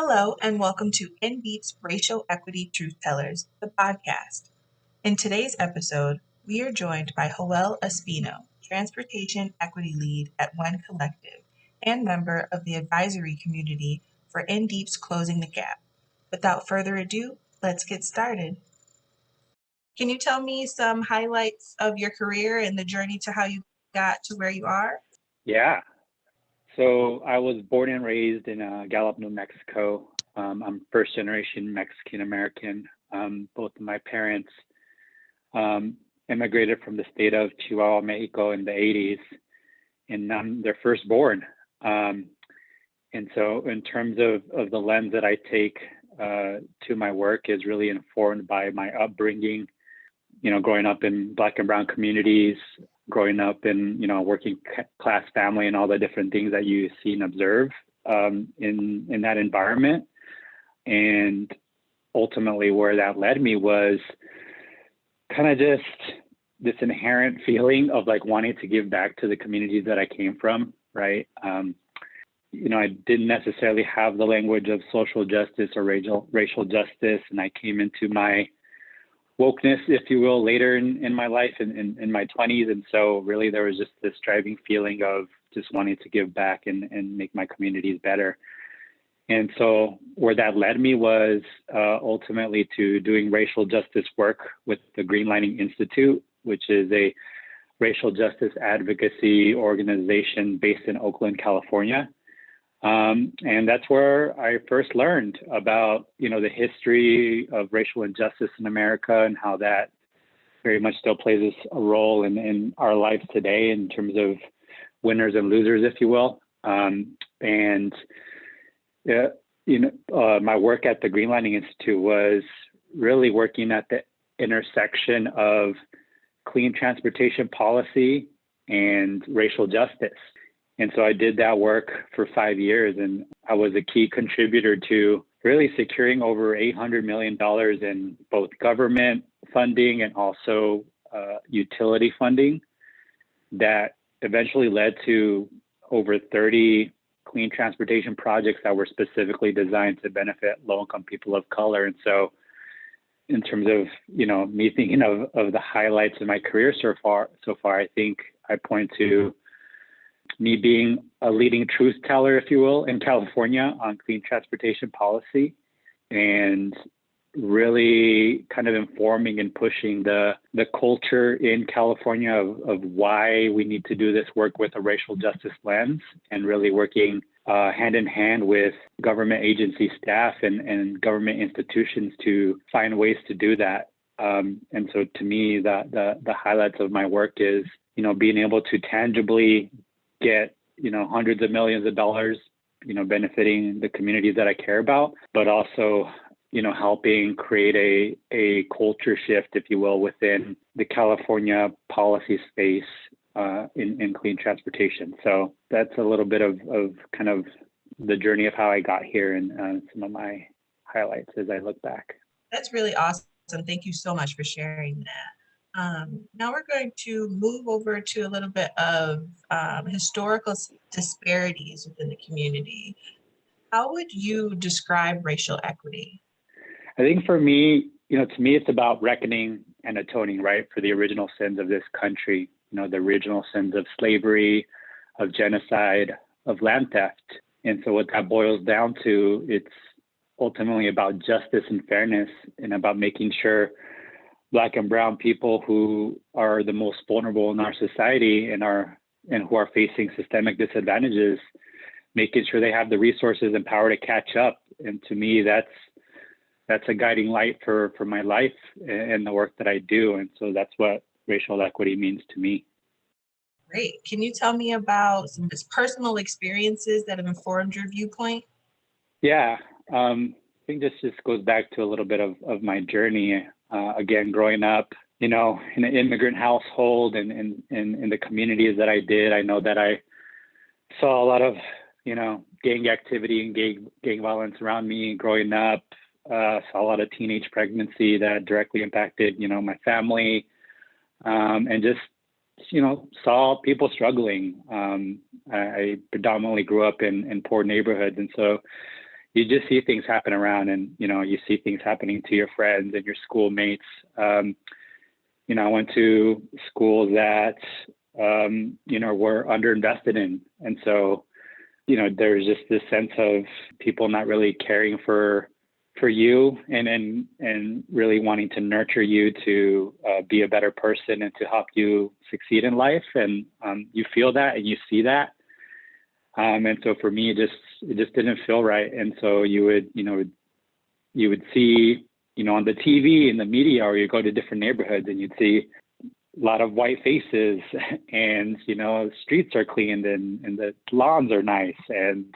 Hello, and welcome to NBEAT's Racial Equity Truthtellers, the podcast. In today's episode, we are joined by Joel Espino, Transportation Equity Lead at Wend Collective and member of the advisory community for NDEEP's Closing the Gap. Without further ado, let's get started. Can you tell me some highlights of your career and the journey to how you got to where you are? Yeah. So I was born and raised in Gallup, New Mexico. I'm first generation Mexican American. Both of my parents immigrated from the state of Chihuahua, Mexico in the 80s, and I'm their firstborn. And so in terms of the lens that I take to my work is really informed by my upbringing, growing up in Black and brown communities, growing up in, working class family and all the different things that you see and observe in that environment. And ultimately where that led me was kind of just this inherent feeling of like wanting to give back to the communities that I came from, right? I didn't necessarily have the language of social justice or racial justice. And I came into my wokeness, if you will, later in my life, in my 20s. And so really there was just this driving feeling of just wanting to give back and make my communities better. And so where that led me was ultimately to doing racial justice work with the Greenlining Institute, which is a racial justice advocacy organization based in Oakland, California. And that's where I first learned about, the history of racial injustice in America and how that very much still plays a role in our lives today in terms of winners and losers, if you will. My work at the Greenlining Institute was really working at the intersection of clean transportation policy and racial justice. And so I did that work for 5 years, and I was a key contributor to really securing over $800 million in both government funding and also utility funding that eventually led to over 30 clean transportation projects that were specifically designed to benefit low-income people of color. And so in terms of, me thinking of the highlights of my career so far, I think I point to me being a leading truth teller, if you will, in California on clean transportation policy, and really kind of informing and pushing the culture in California of why we need to do this work with a racial justice lens, and really working hand in hand with government agency staff and government institutions to find ways to do that. And so to me, the highlights of my work is, being able to tangibly get, hundreds of millions of dollars, benefiting the communities that I care about, but also, helping create a culture shift, if you will, within the California policy space in clean transportation. So that's a little bit of kind of the journey of how I got here and some of my highlights as I look back. That's really awesome. Thank you so much for sharing that. Now we're going to move over to a little bit of historical disparities within the community. How would you describe racial equity? I think for me, to me, it's about reckoning and atoning, right, for the original sins of this country, the original sins of slavery, of genocide, of land theft. And so what that boils down to, it's ultimately about justice and fairness, and about making sure Black and brown people who are the most vulnerable in our society and who are facing systemic disadvantages, making sure they have the resources and power to catch up. And to me, that's a guiding light for my life and the work that I do. And so that's what racial equity means to me. Great. Can you tell me about some just personal experiences that have informed your viewpoint? Yeah, I think this just goes back to a little bit of my journey. Again, growing up, in an immigrant household and in the communities that I did, I know that I saw a lot of, gang activity and gang violence around me growing up. Saw a lot of teenage pregnancy that directly impacted, my family, and just, saw people struggling. I predominantly grew up in poor neighborhoods. And so, you just see things happen around, and you see things happening to your friends and your schoolmates. I went to schools that were underinvested in, and so there's just this sense of people not really caring for you and really wanting to nurture you to be a better person and to help you succeed in life. And you feel that and you see that. And so for me, it just didn't feel right. And so you would see, on the TV, in the media, or you go to different neighborhoods and you'd see a lot of white faces and, streets are cleaned and the lawns are nice, and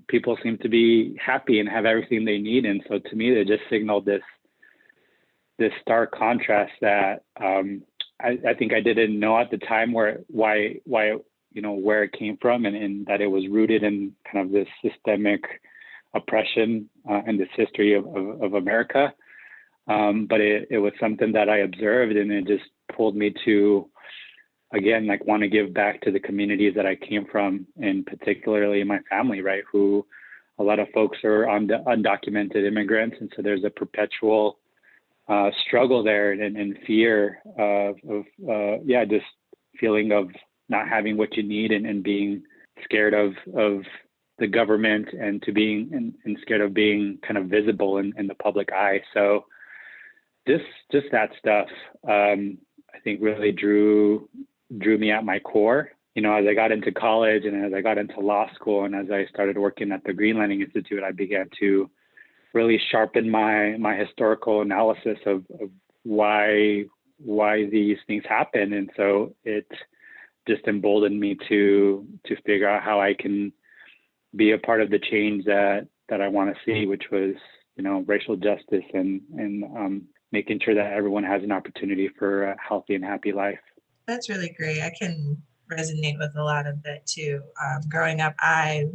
people seem to be happy and have everything they need. And so to me, they just signaled this stark contrast that I think I didn't know at the time why where it came from, and that it was rooted in kind of this systemic oppression and this history of America. But it was something that I observed, and it just pulled me to, again, like, want to give back to the communities that I came from, and particularly my family, right? Who a lot of folks are undocumented immigrants. And so there's a perpetual struggle there and fear of just feeling of not having what you need and being scared of the government and and scared of being kind of visible in the public eye. So just that stuff, I think really drew me at my core. As I got into college and as I got into law school and as I started working at the Greenlanding Institute, I began to really sharpen my historical analysis of why these things happen. And so it just emboldened me to figure out how I can be a part of the change that I want to see, which was, racial justice and making sure that everyone has an opportunity for a healthy and happy life. That's really great. I can resonate with a lot of that too. Growing up, I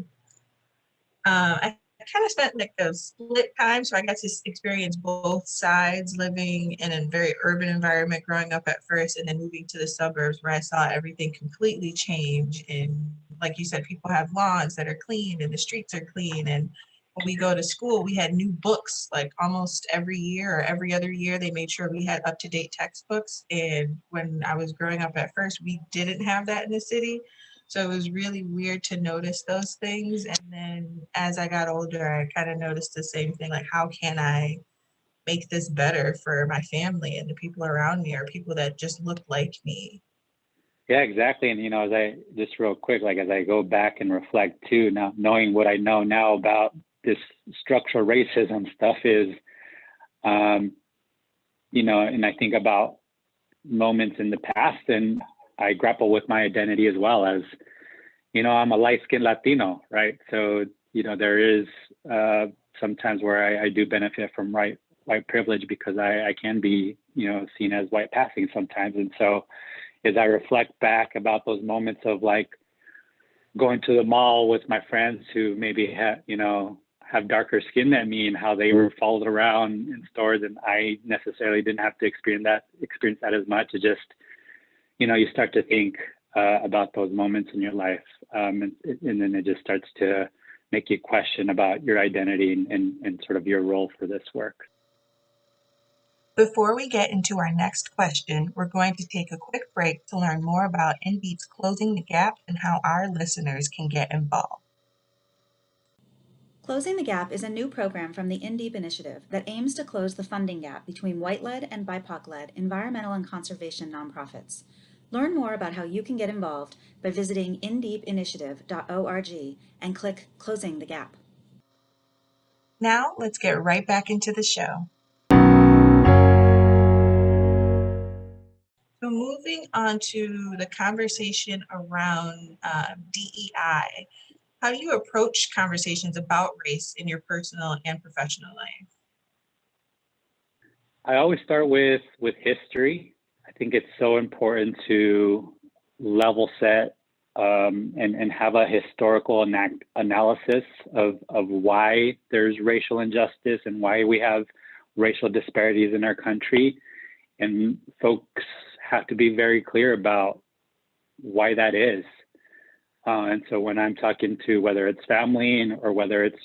kind of spent like a split time, so I got to experience both sides, living in a very urban environment growing up at first, and then moving to the suburbs where I saw everything completely change. And like you said, people have lawns that are clean and the streets are clean. And when we go to school, we had new books like almost every year or every other year. They made sure we had up-to-date textbooks. And when I was growing up at first, we didn't have that in the city. So it was really weird to notice those things. And then as I got older, I kind of noticed the same thing, like, how can I make this better for my family and the people around me, or people that just look like me? Yeah, exactly. And, as I just real quick, like, as I go back and reflect too, now knowing what I know now about this structural racism stuff is, and I think about moments in the past, and I grapple with my identity as well as, I'm a light-skinned Latino, right? So, there is sometimes where I do benefit from white privilege because I can be, seen as white passing sometimes. And so as I reflect back about those moments of like going to the mall with my friends who maybe have darker skin than me, and how they were followed around in stores, and I necessarily didn't have to experience that as much. It just, you start to think about those moments in your life, and then it just starts to make you question about your identity and sort of your role for this work. Before we get into our next question, we're going to take a quick break to learn more about NBEAT's Closing the Gap and how our listeners can get involved. Closing the Gap is a new program from the InDeep Initiative that aims to close the funding gap between white-led and BIPOC-led environmental and conservation nonprofits. Learn more about how you can get involved by visiting indeepinitiative.org and click Closing the Gap. Now, let's get right back into the show. So moving on to the conversation around DEI, how do you approach conversations about race in your personal and professional life? I always start with history. I think it's so important to level set and have a historical analysis of why there's racial injustice and why we have racial disparities in our country. And folks have to be very clear about why that is. And so when I'm talking to, whether it's family or whether it's,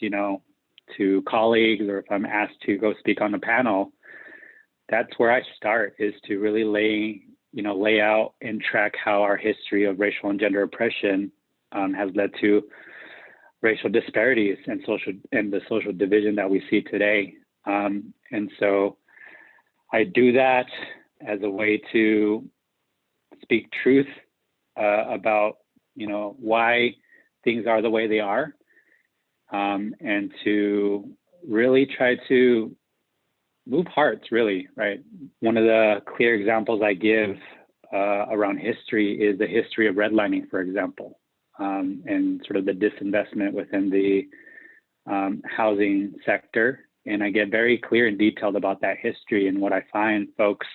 to colleagues, or if I'm asked to go speak on a panel, that's where I start, is to really lay out and track how our history of racial and gender oppression has led to racial disparities and the social division that we see today. And so I do that as a way to speak truth about, why things are the way they are, and to really try to move hearts, really, right? One of the clear examples I give around history is the history of redlining, for example, and sort of the disinvestment within the housing sector. And I get very clear and detailed about that history. And what I find, folks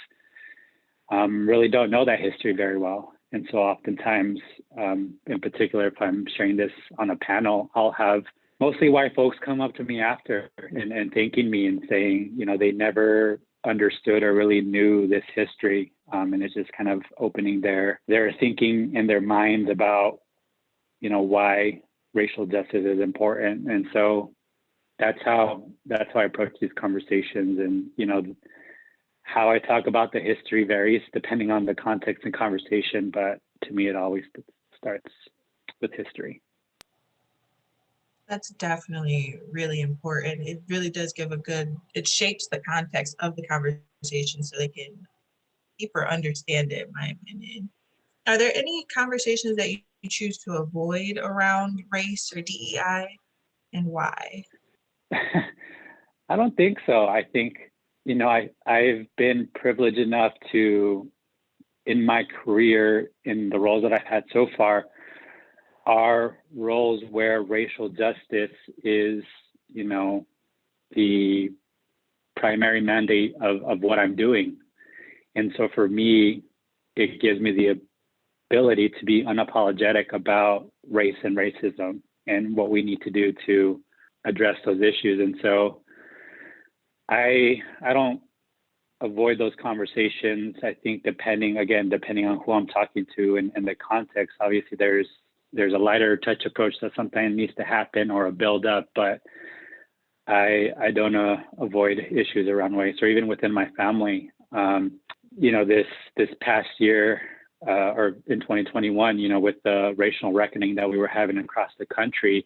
really don't know that history very well. And so oftentimes, in particular, if I'm sharing this on a panel, I'll have mostly white folks come up to me after and thanking me and saying, they never understood or really knew this history. And it's just kind of opening their thinking and their minds about, why racial justice is important. And so that's how I approach these conversations. And, how I talk about the history varies depending on the context and conversation, but to me, it always starts with history. That's definitely really important. It really does give it shapes the context of the conversation so they can deeper understand it, in my opinion. Are there any conversations that you choose to avoid around race or DEI, and why? I don't think so. I think, I've been privileged enough to, in my career, in the roles that I've had so far, are roles where racial justice is, the primary mandate of what I'm doing. And so for me, it gives me the ability to be unapologetic about race and racism and what we need to do to address those issues. And so I don't avoid those conversations. I think depending on who I'm talking to and the context, obviously there's a lighter touch approach that sometimes needs to happen, or a build up, but I don't avoid issues around race, or even within my family. This past year, or in 2021, with the racial reckoning that we were having across the country,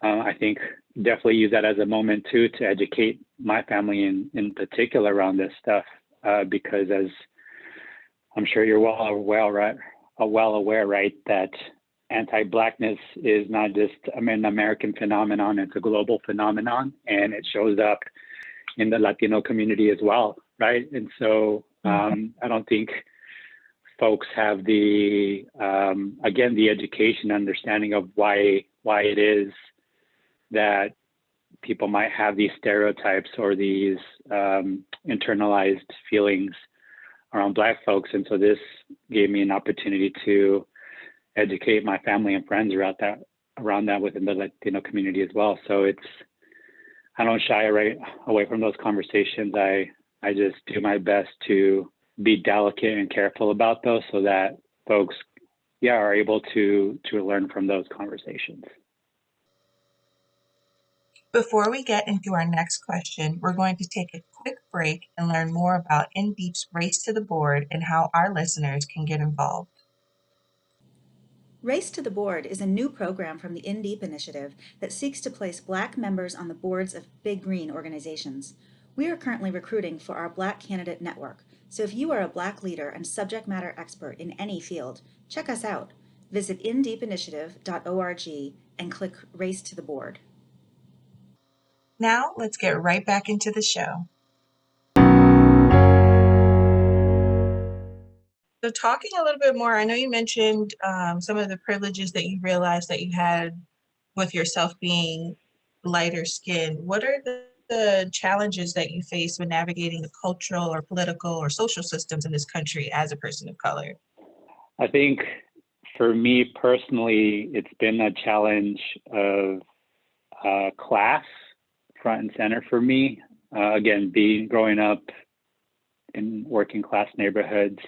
I think definitely use that as a moment too to educate my family in particular around this stuff, because as I'm sure you're well aware, right, that anti-Blackness is not just an American phenomenon, it's a global phenomenon, and it shows up in the Latino community as well, right? And so I don't think folks have the education, understanding of why it is that people might have these stereotypes or these internalized feelings around Black folks. And so this gave me an opportunity to educate my family and friends around that within the Latino community as well. So I don't shy away from those conversations. I just do my best to be delicate and careful about those so that folks, are able to learn from those conversations. Before we get into our next question, we're going to take a quick break and learn more about InDeep's Race to the Board and how our listeners can get involved. Race to the Board is a new program from the InDeep Initiative that seeks to place Black members on the boards of Big Green organizations. We are currently recruiting for our Black Candidate Network, so if you are a Black leader and subject matter expert in any field, check us out. Visit indeepinitiative.org and click Race to the Board. Now, let's get right back into the show. So talking a little bit more, I know you mentioned some of the privileges that you realized that you had with yourself being lighter skinned. What are the challenges that you face when navigating the cultural or political or social systems in this country as a person of color? I think for me personally, it's been a challenge of class front and center for me. Growing up in working class neighborhoods,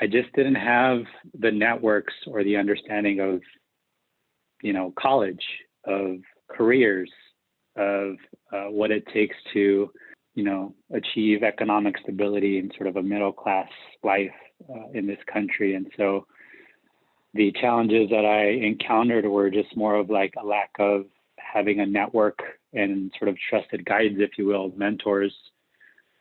I just didn't have the networks or the understanding of, college, of careers, of what it takes to, achieve economic stability and sort of a middle class life in this country. And so the challenges that I encountered were just more of like a lack of having a network and sort of trusted guides, if you will, mentors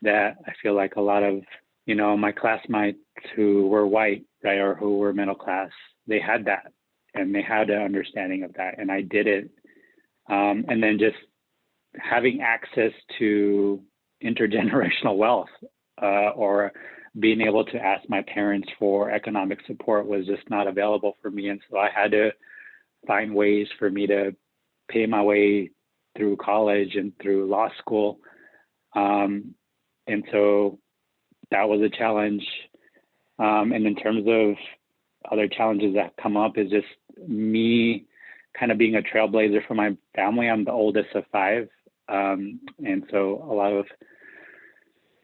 that I feel like a lot of, my classmates who were white, right, or who were middle class, they had that and they had an understanding of that. And I didn't. And then just having access to intergenerational wealth or being able to ask my parents for economic support was just not available for me. And so I had to find ways for me to pay my way through college and through law school. And so that was a challenge. And in terms of other challenges that come up is just me kind of being a trailblazer for my family. I'm the oldest of 5. And so a lot of,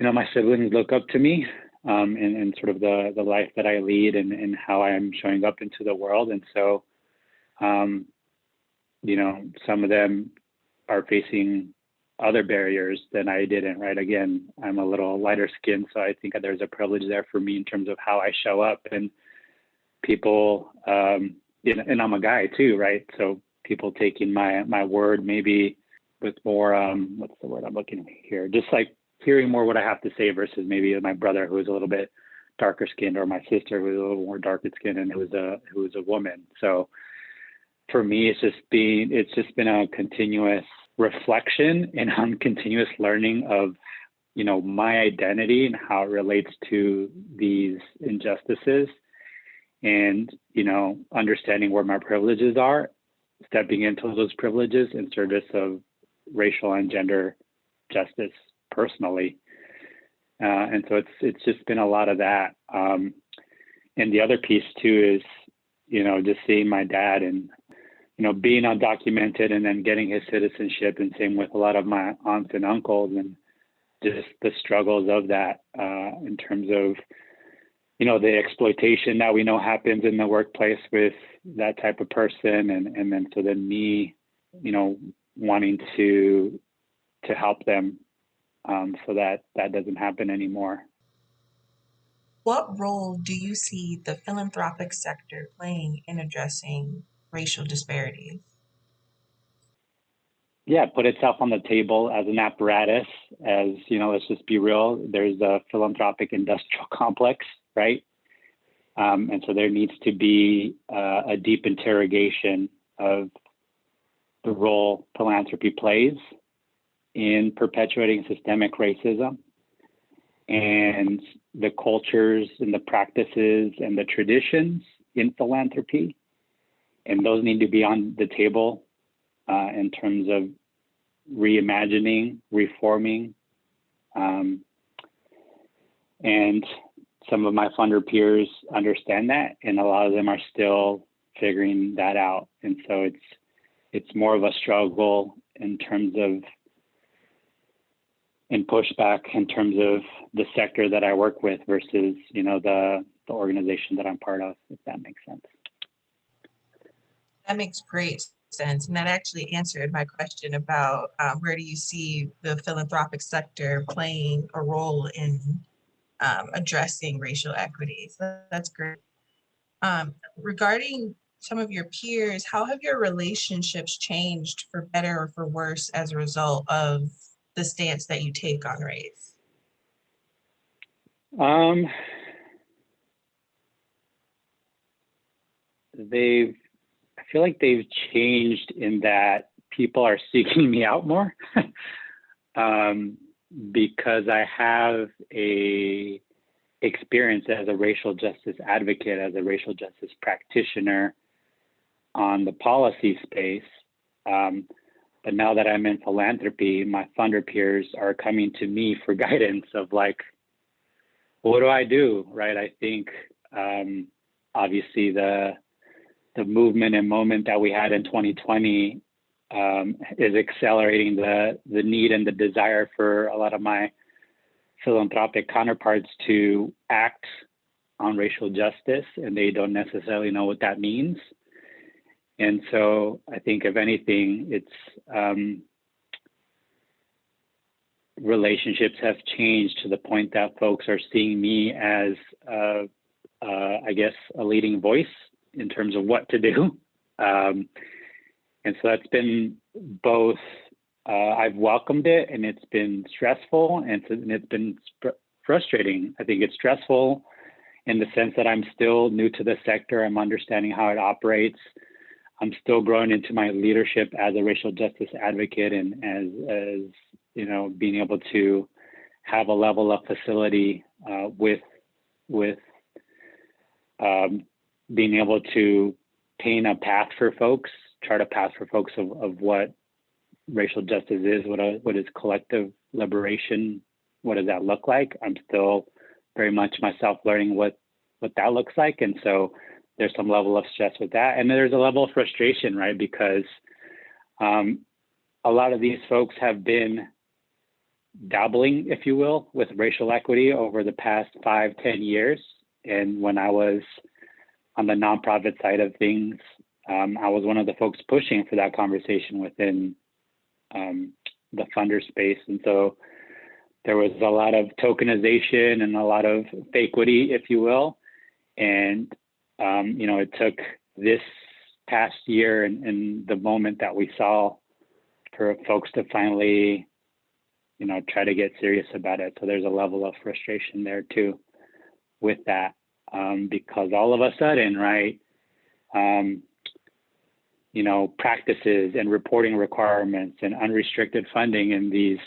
my siblings look up to me and sort of the life that I lead and how I'm showing up into the world. And so, some of them are facing other barriers than I didn't, right? Again, I'm a little lighter skinned, so I think there's a privilege there for me in terms of how I show up and people, and I'm a guy too, right? So people taking my word maybe with more, what's the word I'm looking here? Just like hearing more what I have to say versus maybe my brother who's a little bit darker skinned or my sister who's a little more darker skinned and who was a woman. So for me, it's just been a continuous reflection and on continuous learning of, my identity and how it relates to these injustices and, understanding where my privileges are, stepping into those privileges in service of racial and gender justice personally. And so it's just been a lot of that. And the other piece too is, just seeing my dad and, being undocumented and then getting his citizenship, and same with a lot of my aunts and uncles, and just the struggles of that in terms of, the exploitation that we know happens in the workplace with that type of person. And then, so then me, wanting to help them so that doesn't happen anymore. What role do you see the philanthropic sector playing in addressing racial disparities? Yeah, put itself on the table as an apparatus, as, let's just be real, there's a philanthropic industrial complex, right? And so there needs to be a deep interrogation of the role philanthropy plays in perpetuating systemic racism and the cultures and the practices and the traditions in philanthropy. And those need to be on the table in terms of reimagining, reforming. And some of my funder peers understand that, and a lot of them are still figuring that out. And so it's more of a struggle in terms of, and pushback in terms of the sector that I work with versus, the organization that I'm part of, if that makes sense. That makes great sense. And that actually answered my question about where do you see the philanthropic sector playing a role in addressing racial equity. So that's great. Regarding some of your peers, how have your relationships changed for better or for worse as a result of the stance that you take on race? I feel like they've changed in that people are seeking me out more because I have a experience as a racial justice advocate, as a racial justice practitioner on the policy space. But now that I'm in philanthropy, my funder peers are coming to me for guidance of like, what do I do, right? I think obviously the movement and moment that we had in 2020 is accelerating the need and the desire for a lot of my philanthropic counterparts to act on racial justice, and they don't necessarily know what that means. And so I think, if anything, it's relationships have changed to the point that folks are seeing me as, I guess, a leading voice in terms of what to do. And so that's been both, I've welcomed it, and it's been stressful, and it's been frustrating. I think it's stressful in the sense that I'm still new to the sector. I'm understanding how it operates. I'm still growing into my leadership as a racial justice advocate, and as you know, being able to have a level of facility with being able to paint a path for folks, chart a path for folks of what racial justice is, what is collective liberation, what does that look like? I'm still very much myself learning what that looks like. And so there's some level of stress with that. And there's a level of frustration, right? Because a lot of these folks have been dabbling, if you will, with racial equity over the past 5-10 years. And when I was on the nonprofit side of things, I was one of the folks pushing for that conversation within the funder space. And so there was a lot of tokenization and a lot of fakeity, if you will. And, you know, it took this past year and the moment that we saw for folks to finally, you know, try to get serious about it. So there's a level of frustration there too with that, because all of a sudden, right, you know, practices and reporting requirements and unrestricted funding and these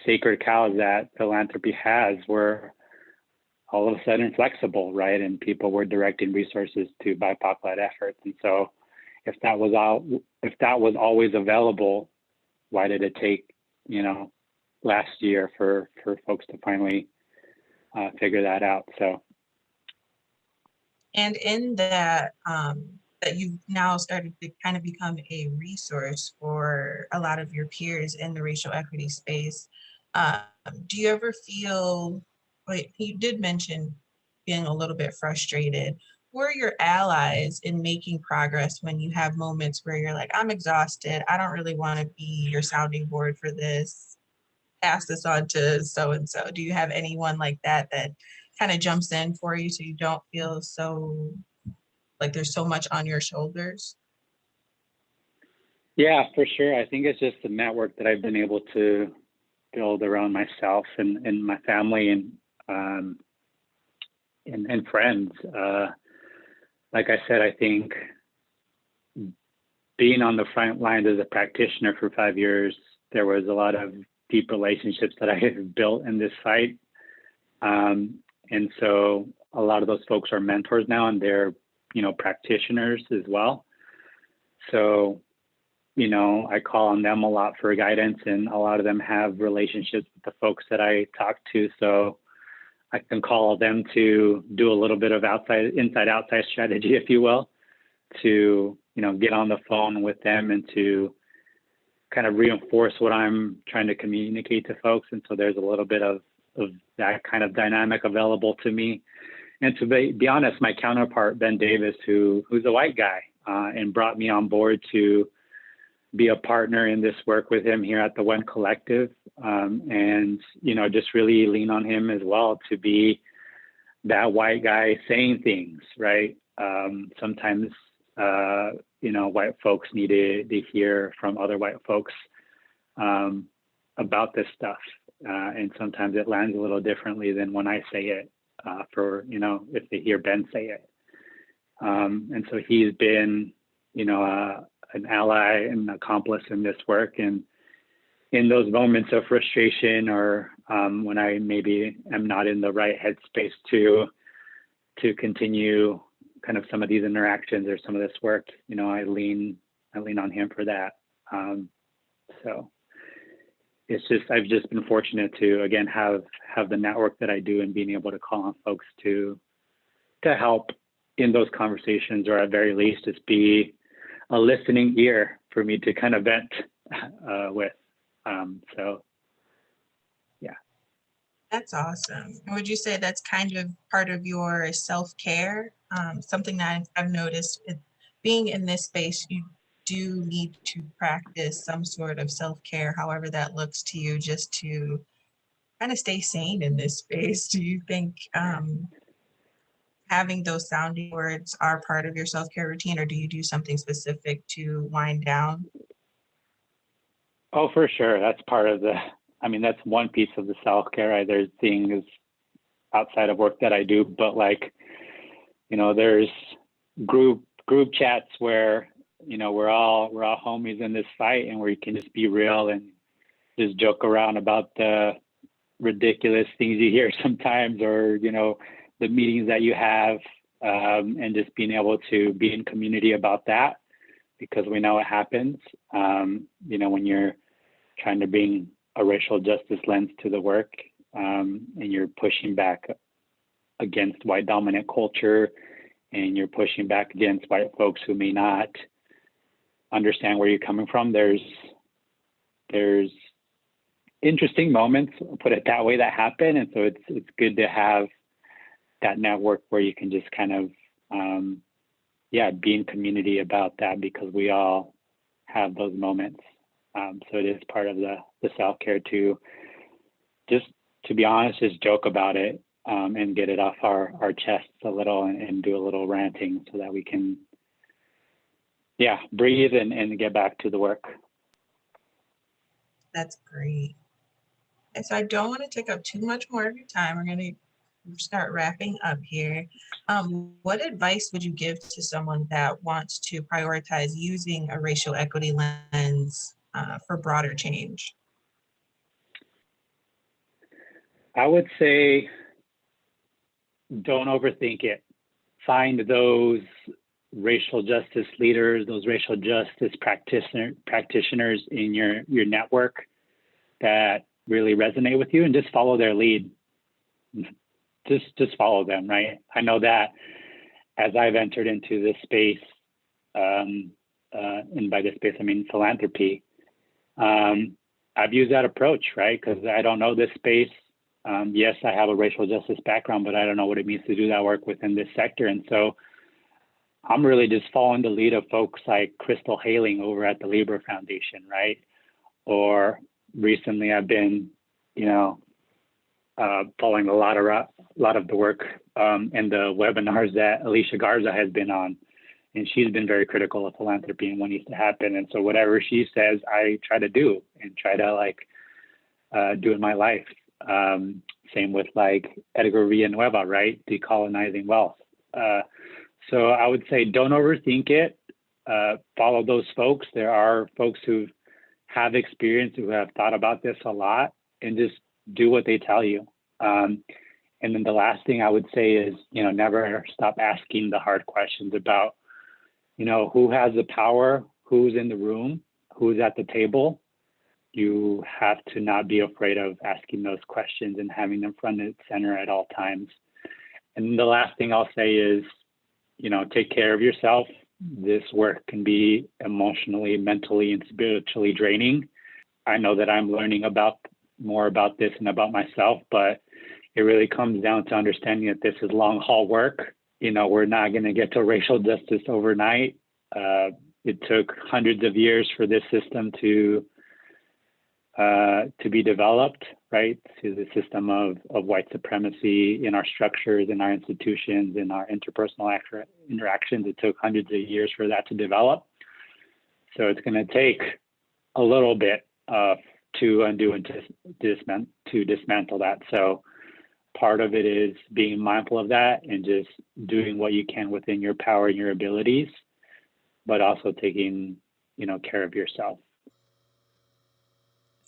sacred cows that philanthropy has were all of a sudden flexible, right? And people were directing resources to BIPOC-led efforts. And so if that was always available, why did it take, you know, last year for folks to finally figure that out? So. And in that, that you've now started to kind of become a resource for a lot of your peers in the racial equity space. Do you ever feel, like you did mention being a little bit frustrated, who are your allies in making progress when you have moments where you're like, I'm exhausted, I don't really want to be your sounding board for this, pass this on to so-and-so? Do you have anyone like that kind of jumps in for you so you don't feel so like there's so much on your shoulders? Yeah, for sure. I think it's just the network that I've been able to build around myself and my family and friends. Like I said, I think being on the front lines as a practitioner for 5 years, there was a lot of deep relationships that I have built in this fight. And so a lot of those folks are mentors now, and they're, you know, practitioners as well. So, you know, I call on them a lot for guidance, and a lot of them have relationships with the folks that I talk to. So I can call them to do a little bit of inside-outside strategy, if you will, to, you know, get on the phone with them and to kind of reinforce what I'm trying to communicate to folks. And so there's a little bit of that kind of dynamic available to me. And to be honest, my counterpart, Ben Davis, who's a white guy, and brought me on board to be a partner in this work with him here at the Wend Collective, and, you know, just really lean on him as well to be that white guy saying things, right? Sometimes, you know, white folks need to hear from other white folks about this stuff. And sometimes it lands a little differently than when I say it, for, you know, if they hear Ben say it. And so he's been, you know, an ally and accomplice in this work. And in those moments of frustration, or when I maybe am not in the right headspace to continue kind of some of these interactions or some of this work, you know, I lean on him for that. So it's just, I've just been fortunate to, again, have the network that I do, and being able to call on folks to help in those conversations, or at very least just be a listening ear for me to kind of vent with. So, yeah. That's awesome. And would you say that's kind of part of your self-care? Something that I've noticed being in this space, you do need to practice some sort of self-care, however that looks to you, just to kind of stay sane in this space. Do you think having those sounding words are part of your self-care routine, or do you do something specific to wind down? Oh, for sure. That's part of that's one piece of the self-care, right? There's things outside of work that I do, but there's group chats where, we're all homies in this fight, and where you can just be real and just joke around about the ridiculous things you hear sometimes, or, the meetings that you have, and just being able to be in community about that, because we know it happens. When you're trying to bring a racial justice lens to the work, and you're pushing back against white dominant culture, and you're pushing back against white folks who may not understand where you're coming from, there's interesting moments, I'll put it that way, that happen. And so it's good to have that network where you can just kind of be in community about that, because we all have those moments. So it is part of the self-care to just, to be honest, just joke about it, and get it off our chests a little, and do a little ranting, so that we can breathe and get back to the work. That's great. And so I don't want to take up too much more of your time. We're going to start wrapping up here. What advice would you give to someone that wants to prioritize using a racial equity lens for broader change? I would say, don't overthink it. Find those racial justice leaders, those racial justice practitioners in your network that really resonate with you, and just follow their lead. Just follow them, right? I know that as I've entered into this space, and by this space I mean philanthropy, I've used that approach, right? Because I don't know this space. Yes, I have a racial justice background, but I don't know what it means to do that work within this sector. And so I'm really just following the lead of folks like Crystal Haling over at the Libra Foundation, right? Or recently I've been, following a lot of the work and the webinars that Alicia Garza has been on. And she's been very critical of philanthropy and what needs to happen. And so whatever she says, I try to do, and try to do in my life. Same with Edgar Villanueva, right? Decolonizing wealth. So I would say, don't overthink it. Follow those folks. There are folks who have experience, who have thought about this a lot, and just do what they tell you. And then the last thing I would say is, never stop asking the hard questions about, who has the power, who's in the room, who's at the table. You have to not be afraid of asking those questions and having them front and center at all times. And the last thing I'll say is, take care of yourself. This work can be emotionally, mentally, and spiritually draining. I know that I'm learning more about this and about myself, but it really comes down to understanding that this is long haul work. We're not going to get to racial justice overnight. It took hundreds of years for this system to be developed, right? To the system of white supremacy in our structures, in our institutions, in our interpersonal interactions. It took hundreds of years for that to develop. So it's going to take a little bit to undo and to dismantle that. So part of it is being mindful of that and just doing what you can within your power and your abilities, but also taking, care of yourself.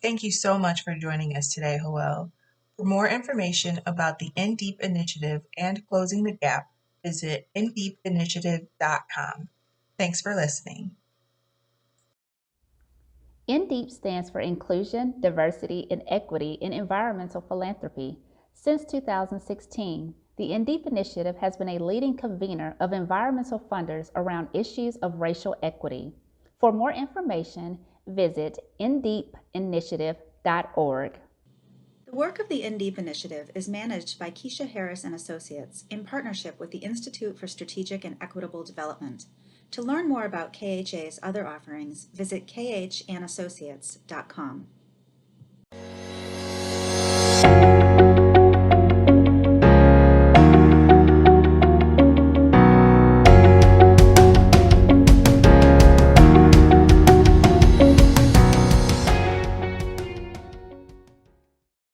Thank you so much for joining us today, Joel. For more information about the In Deep Initiative and Closing the Gap, visit indeepinitiative.com. Thanks for listening. InDeep stands for Inclusion, Diversity, and Equity in Environmental Philanthropy. Since 2016, the InDeep Initiative has been a leading convener of environmental funders around issues of racial equity. For more information, visit indeepinitiative.org. The work of the InDeep Initiative is managed by Keisha Harris and Associates in partnership with the Institute for Strategic and Equitable Development. To learn more about KHA's other offerings, visit khandassociates.com.